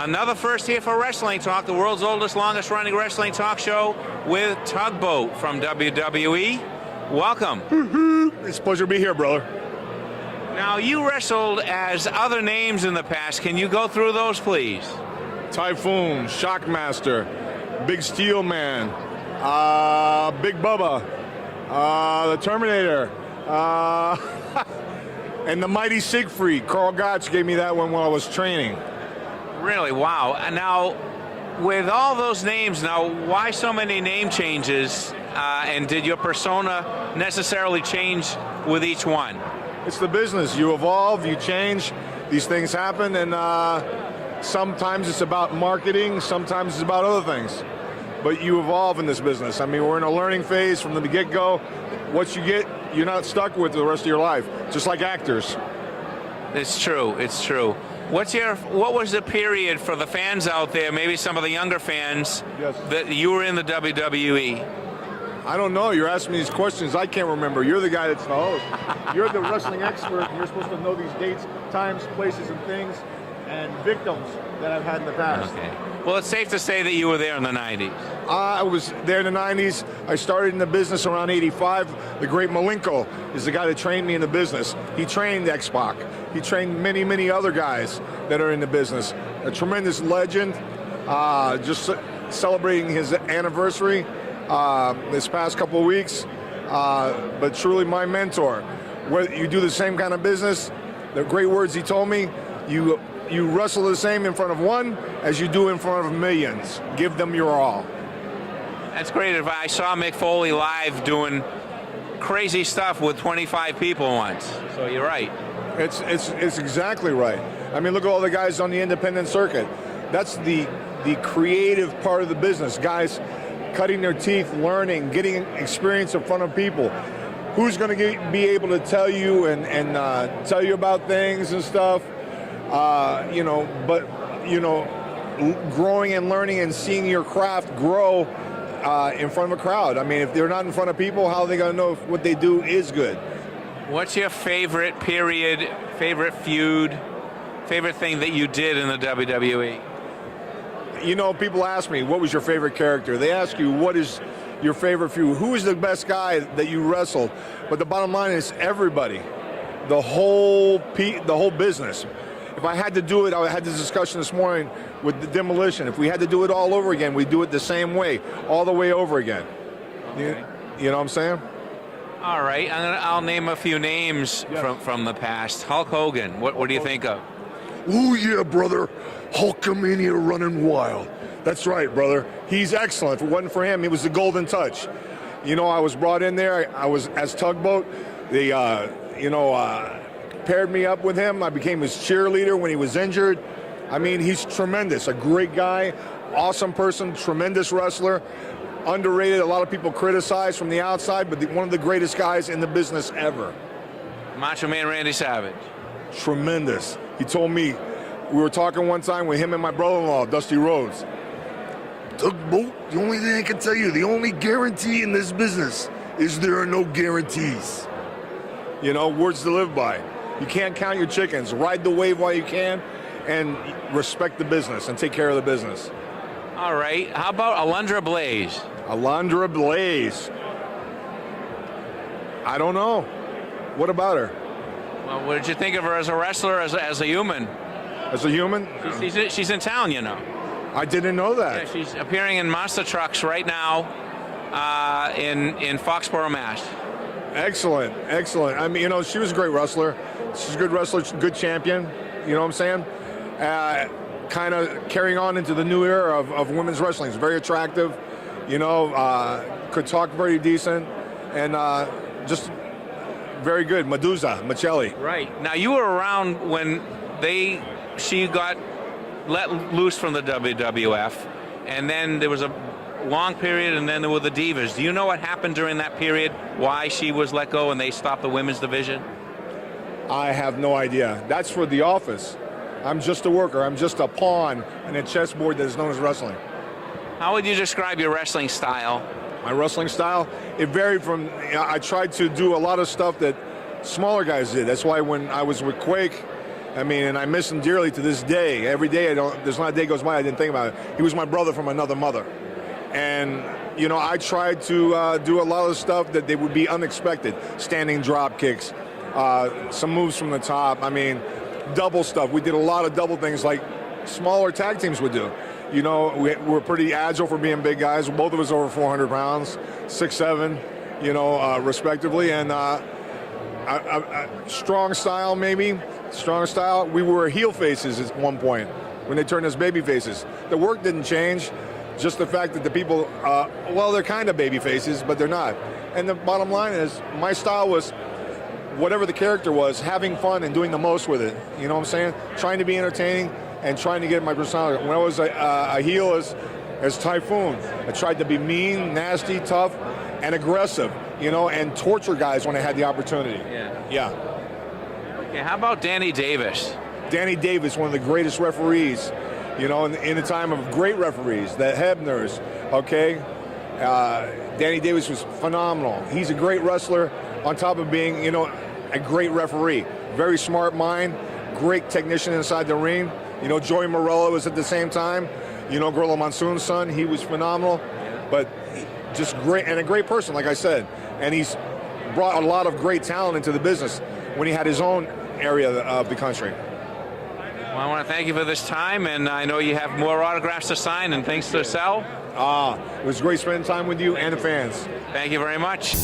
Another first here for Wrestling Talk, the world's oldest, longest running wrestling talk show with Tugboat from WWE. Welcome. It's a pleasure to be here, brother. Now, you wrestled as other names in the past. Can you go through those, please? Typhoon, Shockmaster, Big Steel Man, Big Bubba, the Terminator, and the Mighty Siegfried. Carl Gotch gave me that one while I was training. Really? Wow. And now, with all those names, now, why so many name changes? And did your persona necessarily change with each one? It's the business. You evolve, you change, these things happen, and sometimes it's about marketing, sometimes it's about other things. But you evolve in this business. I mean, we're in a learning phase from the get-go. What you get, you're not stuck with the rest of your life, just like actors. It's true. It's true. What was the period for the fans out there, maybe some of the younger fans, Yes. that you were in the WWE? I don't know. You're asking me these questions. I can't remember. You're the guy that's the host. You're the wrestling expert, and you're supposed to know these dates, times, places, and things, and victims that I've had in the past. Okay. Well, it's safe to say that you were there in the 90s. I was there in the 90s. I started in the business around 85. The great Malenko is the guy that trained me in the business. He trained X-Pac. He trained many, many other guys that are in the business. A tremendous legend. Just celebrating his anniversary this past couple of weeks. But truly my mentor. Whether you do the same kind of business, the great words he told me, you wrestle the same in front of one as you do in front of millions. Give them your all. That's great advice. I saw Mick Foley live doing crazy stuff with 25 people once. So you're right. It's exactly right. I mean, look at all the guys on the independent circuit. That's the creative part of the business. Guys cutting their teeth, learning, getting experience in front of people. Who's going to be able to tell you and tell you about things and stuff? Growing and learning and seeing your craft grow in front of a crowd. I mean, if they're not in front of people, how are they going to know if what they do is good? What's your favorite period, favorite feud, favorite thing that you did in the WWE? You know, people ask me, what was your favorite character? They ask you, what is your favorite feud? Who is the best guy that you wrestled? But the bottom line is everybody, the whole business. If I had to do it, I had this discussion this morning with the Demolition. If we had to do it all over again, we'd do it the same way, all the way over again. Okay. You know what I'm saying? All right, I'll name a few names from the past. Hulk Hogan, what do you think of? Ooh, yeah, brother. Hulkamania running wild. That's right, brother. He's excellent. If it wasn't for him, he was the golden touch. You know, I was brought in there. I was as Tugboat. They, paired me up with him. I became his cheerleader when he was injured. I mean, he's tremendous. A great guy, awesome person, tremendous wrestler. Underrated. A lot of people criticize from the outside, but one of the greatest guys in the business ever. Macho Man Randy Savage. Tremendous. He told me, we were talking one time with him and my brother-in-law, Dusty Rhodes. Tugboat, the only thing I can tell you, the only guarantee in this business is there are no guarantees. You know, words to live by. You can't count your chickens. Ride the wave while you can and respect the business and take care of the business. All right. How about Alundra Blaze? Alundra Blaze. I don't know. What about her? Well, what did you think of her as a wrestler, as a human? As a human? She's in town, you know. I didn't know that. Yeah, she's appearing in Monster Trucks right now in Foxborough, Mass. Excellent, excellent. I mean, you know, she was a great wrestler. She's a good wrestler, good champion. You know what I'm saying? Kind of carrying on into the new era of women's wrestling. It's very attractive. You know, could talk very decent, and just very good. Medusa, Michelli. Right. Now, you were around when she got let loose from the WWF, and then there was a long period, and then there were the Divas. Do you know what happened during that period? Why she was let go and they stopped the women's division? I have no idea. That's for the office. I'm just a worker. I'm just a pawn in a chessboard that is known as wrestling. How would you describe your wrestling style? My wrestling style, it varied from, I tried to do a lot of stuff that smaller guys did. That's why when I was with Quake, I mean, and I miss him dearly to this day. Every day, there's not a day goes by I didn't think about it. He was my brother from another mother. And, you know, I tried to do a lot of stuff that they would be unexpected. Standing drop kicks, some moves from the top. I mean, double stuff. We did a lot of double things like smaller tag teams would do. You know, we're pretty agile for being big guys. Both of us over 400 pounds, 6'7", you know, respectively. And strong style, maybe. Strong style. We were heel faces at one point when they turned us baby faces. The work didn't change. Just the fact that the people, well, they're kind of baby faces, but they're not. And the bottom line is, my style was, whatever the character was, having fun and doing the most with it. You know what I'm saying? Trying to be entertaining and trying to get my personality. When I was a heel as Typhoon, I tried to be mean, nasty, tough, and aggressive, you know, and torture guys when I had the opportunity. Yeah. Okay, how about Danny Davis? Danny Davis, one of the greatest referees, you know, in the time of great referees, the Hebners, okay? Danny Davis was phenomenal. He's a great wrestler on top of being, you know, a great referee. Very smart mind, great technician inside the ring. You know, Joey Morello was at the same time. You know, Gorilla Monsoon's son, he was phenomenal. But just great, and a great person, like I said. And he's brought a lot of great talent into the business when he had his own area of the country. Well, I want to thank you for this time, and I know you have more autographs to sign and things to sell. It was great spending time with you and the fans. Thank you very much.